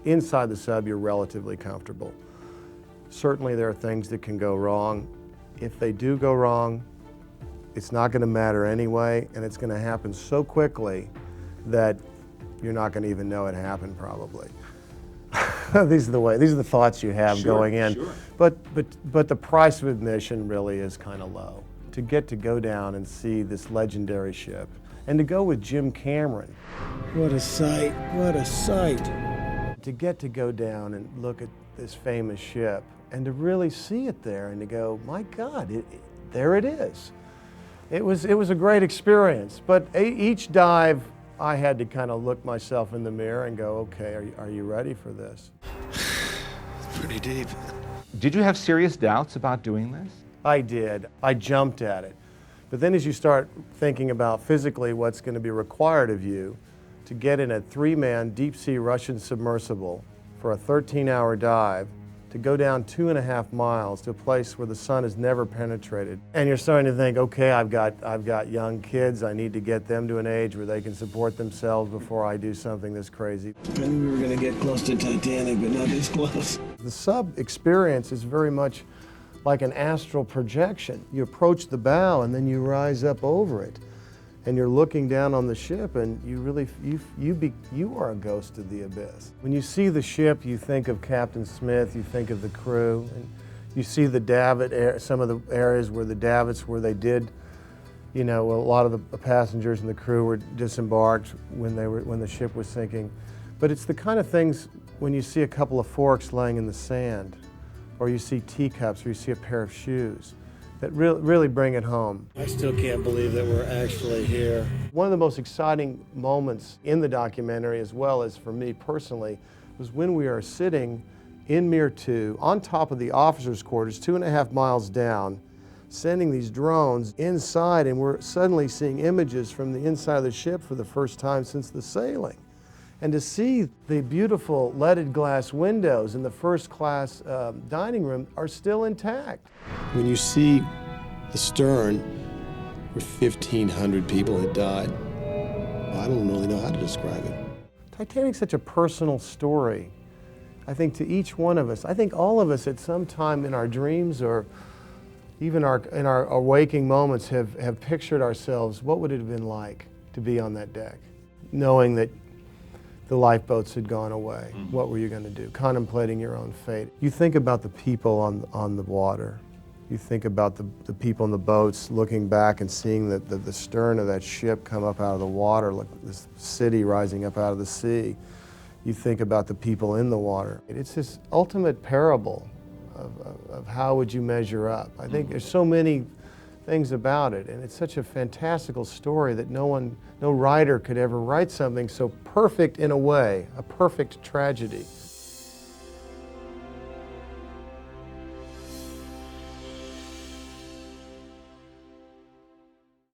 inside the sub, you're relatively comfortable. Certainly there are things that can go wrong. If they do go wrong, it's not going to matter anyway, and it's going to happen so quickly that you're not going to even know it happened probably. These are the thoughts you have going in. Sure. But the price of admission really is kind of low. To get to go down and see this legendary ship, and to go with Jim Cameron. What a sight, what a sight. To get to go down and look at this famous ship, and to really see it there, and to go, my God, there it is. It was a great experience, but each dive, I had to kind of look myself in the mirror and go, okay, are you ready for this? It's pretty deep. Did you have serious doubts about doing this? I did. I jumped at it. But then as you start thinking about physically what's going to be required of you to get in a 3-man deep-sea Russian submersible for a 13-hour dive, to go down 2.5 miles to a place where the sun has never penetrated. And you're starting to think, okay, I've got young kids, I need to get them to an age where they can support themselves before I do something this crazy. I knew we were going to get close to Titanic, but not this close. The sub experience is very much like an astral projection. You approach the bow and then you rise up over it. And you're looking down on the ship, and you are a ghost of the abyss. When you see the ship, you think of Captain Smith, you think of the crew, and you see the davit, some of the areas where the davits where they did, you know, a lot of the passengers and the crew were disembarked when the ship was sinking. But it's the kind of things when you see a couple of forks laying in the sand, or you see teacups, or you see a pair of shoes, that really bring it home. I still can't believe that we're actually here. One of the most exciting moments in the documentary, as well as for me personally, was when we are sitting in Mir 2 on top of the officers' quarters, 2.5 miles down, sending these drones inside, and we're suddenly seeing images from the inside of the ship for the first time since the sailing. And to see the beautiful leaded glass windows in the first-class dining room are still intact. When you see the stern where 1,500 people had died, I don't really know how to describe it. Titanic's such a personal story. I think to each one of us, I think all of us at some time in our dreams or even in our waking moments have pictured ourselves, what would it have been like to be on that deck, knowing that the lifeboats had gone away. What were you going to do? Contemplating your own fate. You think about the people on the water. You think about the people in the boats looking back and seeing the stern of that ship come up out of the water, like this city rising up out of the sea. You think about the people in the water. It's this ultimate parable of how would you measure up. I think there's so many things about it, and it's such a fantastical story that no writer could ever write something so perfect in a way, a perfect tragedy.